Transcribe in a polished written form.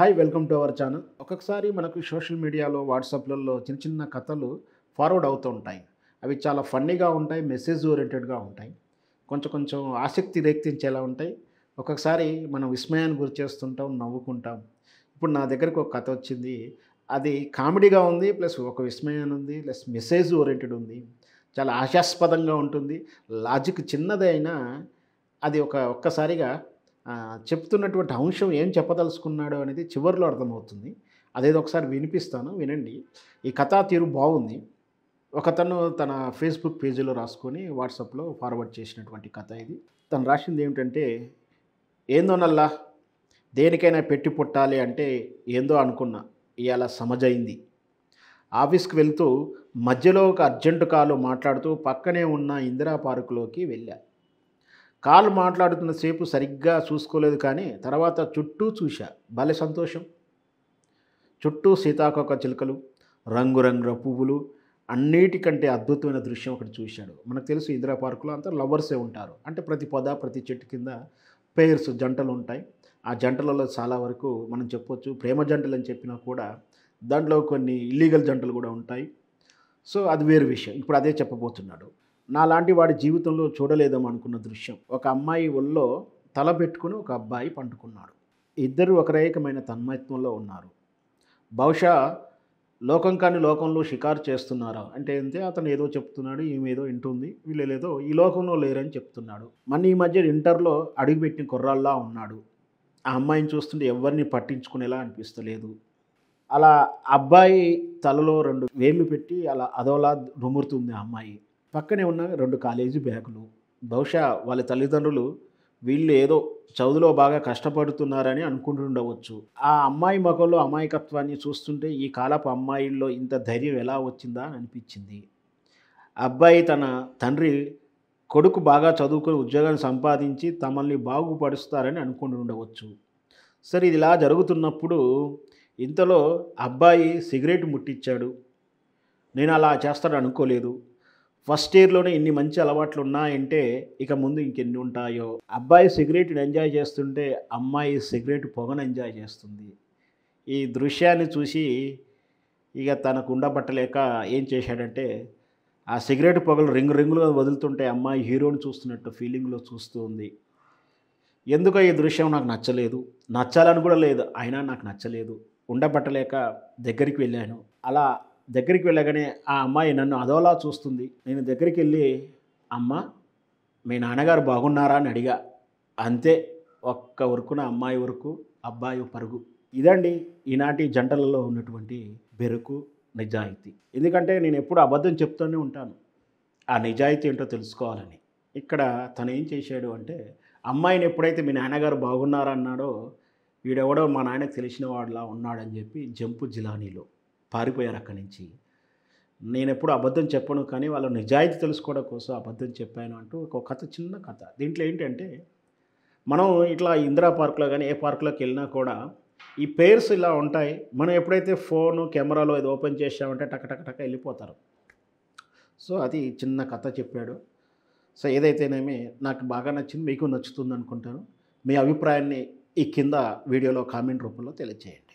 Hi welcome to our channel. ఒక్కొక్కసారి మనకు social మీడియాలో వాట్సాప్లలో చిన్న చిన్న కథలు ఫార్వర్డ్ అవుతూ ఉంటాయి. అవి చాలా ఫన్నీగా ఉంటాయి, మెసేజ్ ఓరియంటెడ్గా ఉంటాయి, కొంచెం కొంచెం ఆసక్తి రేకెత్తించేలా ఉంటాయి. ఒక్కొక్కసారి మనం విస్మయానికి గురి చేస్తుంటాం, నవ్వుకుంటాం. ఇప్పుడు నా దగ్గరకు ఒక కథ వచ్చింది. అది కామెడీగా ఉంది, ప్లస్ ఒక విస్మయాన్ని ఉంది, ప్లస్ మెసేజ్ ఓరియంటెడ్ ఉంది. చాలా హాస్యాస్పదంగా ఉంటుంది. లాజిక్ చిన్నదే అయినా అది ఒక్కసారిగా చెప్తున్నటువంటి అంశం ఏం చెప్పదలుచుకున్నాడు అనేది చివరిలో అర్థమవుతుంది. అదేదో ఒకసారి వినిపిస్తాను, వినండి. ఈ కథా తీరు బాగుంది. ఒకతను తన ఫేస్‌బుక్ పేజీలో రాసుకొని వాట్సాప్‌లో ఫార్వర్డ్ చేసినటువంటి కథ ఇది. తను రాసింది ఏమిటంటే, "ఏందో నల్లా దేనికైనా పెట్టి పుట్టాలి అంటే ఏందో అనుకున్నా. ఇయాల సమజయింది. ఆఫీస్‌కి వెళ్తూ మధ్యలో ఒక అర్జెంట్ కాల్ మాట్లాడుతూ పక్కనే ఉన్న ఇందిరా పార్కులోకి వెళ్ళా. కాల్ మాట్లాడుతున్న సేపు సరిగ్గా చూసుకోలేదు కానీ తర్వాత చుట్టూ చూశా. భలే సంతోషం. చుట్టూ సీతాకోక చిలుకలు, రంగురంగుల పువ్వులు, అన్నిటికంటే అద్భుతమైన దృశ్యం ఒకటి చూశాడు. మనకు తెలుసు ఇందిరా పార్కులో అంతా లవర్సే ఉంటారు. అంటే ప్రతి పొద, ప్రతి చెట్టు కింద పెయిర్స్ జంటలు ఉంటాయి. ఆ జంటలలో చాలా వరకు మనం చెప్పొచ్చు ప్రేమ జంటలని చెప్పినా కూడా దాంట్లో కొన్ని ఇల్లీగల్ జంటలు కూడా ఉంటాయి. సో, అది వేరు విషయం. ఇప్పుడు అదే చెప్పబోతున్నాడు. నాలాంటి వాడి జీవితంలో చూడలేదేమో అనుకున్న దృశ్యం. ఒక అమ్మాయి ఒళ్ళో తల పెట్టుకొని ఒక అబ్బాయి పండుకున్నాడు. ఇద్దరు ఒక రకమైన తన్మయత్వంలో ఉన్నారు. బహుశా లోకం కాని లోకంలో షికారు చేస్తున్నారా అంటే అంతే, అతను ఏదో చెప్తున్నాడు, ఈమె ఏదో వింటుంది, వీళ్ళేదో ఈ లోకంలో లేరని చెప్తున్నాడు. మన ఈ మధ్య ఇంటర్‌లో అడుగుపెట్టిన కుర్రాళ్ళలా ఉన్నాడు. ఆ అమ్మాయిని చూస్తుంటే ఎవరిని పట్టించుకునేలా అనిపిస్తలేదు. అలా అబ్బాయి తలలో 2 వేళ్ళు పెట్టి అలా అదోలా రుమురుతుంది ఆ అమ్మాయి. పక్కనే ఉన్న 2 కాలేజీ బ్యాగులు. బహుశా వాళ్ళ తల్లిదండ్రులు వీళ్ళు ఏదో చదువులో బాగా కష్టపడుతున్నారని అనుకుంటుండవచ్చు. ఆ అమ్మాయి మొఖంలో అమాయకత్వాన్ని చూస్తుంటే ఈ కాలపు అమ్మాయిల్లో ఇంత ధైర్యం ఎలా వచ్చిందా అని అనిపించింది. అబ్బాయి తన తండ్రి కొడుకు బాగా చదువుకొని ఉద్యోగాన్ని సంపాదించి తమల్ని బాగుపరుస్తారని అనుకుంటుండవచ్చు. సరే, ఇది ఇలా జరుగుతున్నప్పుడు ఇంతలో అబ్బాయి సిగరెట్ ముట్టించాడు. నేను అలా చేస్తాడని అనుకోలేదు. ఫస్ట్ ఇయర్‌లోనే ఇన్ని మంచి అలవాట్లు ఉన్నాయంటే ఇక ముందు ఇంకెన్ని ఉంటాయో. అబ్బాయి సిగరెట్‌ని ఎంజాయ్ చేస్తుంటే అమ్మాయి సిగరెట్ పొగను ఎంజాయ్ చేస్తుంది. ఈ దృశ్యాన్ని చూసి ఇక తనకు ఉండబట్టలేక ఏం చేశాడంటే, ఆ సిగరెట్ పొగలు రింగు రింగులుగా వదులుతుంటే అమ్మాయి హీరోని చూస్తున్నట్టు ఫీలింగ్‌లో చూస్తూ ఉంది. ఎందుకో ఈ దృశ్యం నాకు నచ్చలేదు. నచ్చాలని కూడా లేదు. అయినా నాకు నచ్చలేదు. ఉండబట్టలేక దగ్గరికి వెళ్ళాను. అలా దగ్గరికి వెళ్ళగానే ఆ అమ్మాయి నన్ను అదోలా చూస్తుంది. నేను దగ్గరికెళ్ళి, "అమ్మా, మీ నాన్నగారు బాగున్నారా?" అని అడిగా. అంతే. ఒక్క ఉరుకున అమ్మాయి ఉరుకు, అబ్బాయి పరుగు. ఇదండి ఈనాటి జంటలలో ఉన్నటువంటి బెరుకు, నిజాయితీ. ఎందుకంటే నేనెప్పుడు అబద్ధం చెప్తూనే ఉంటాను. ఆ నిజాయితీ ఏంటో తెలుసుకోవాలని. ఇక్కడ తనేం చేశాడు అంటే, అమ్మాయిని ఎప్పుడైతే మీ నాన్నగారు బాగున్నారా అన్నాడో, వీడెవడో మా నాన్నకి తెలిసిన వాడిలా ఉన్నాడని చెప్పి జంపు జిలానీలో పారిపోయారు అక్కడి నుంచి. నేనెప్పుడు అబద్ధం చెప్పను కానీ వాళ్ళ నిజాయితీ తెలుసుకోవడం కోసం అబద్ధం చెప్పాను అంటూ ఒక కథ, చిన్న కథ. దీంట్లో ఏంటంటే, మనం ఇట్లా ఇందిరా పార్క్‌లో గాని, ఏ పార్క్‌లోకెళ్ళినా కూడా ఈ పెయిర్స్ ఇలా ఉంటాయి. మనం ఎప్పుడైతే ఫోను, కెమెరాలో ఇది ఓపెన్ చేశామంటే టక టక టక ఎళ్ళిపోతారు. సో, అది చిన్న కథ చెప్పాడు. సో, ఏదైతేనేమి నాకు బాగా నచ్చింది. మీకు నచ్చుతుందనుకుంటాను. మీ అభిప్రాయాన్ని ఈ కింద వీడియోలో కామెంట్ రూపంలో తెలియజేయండి.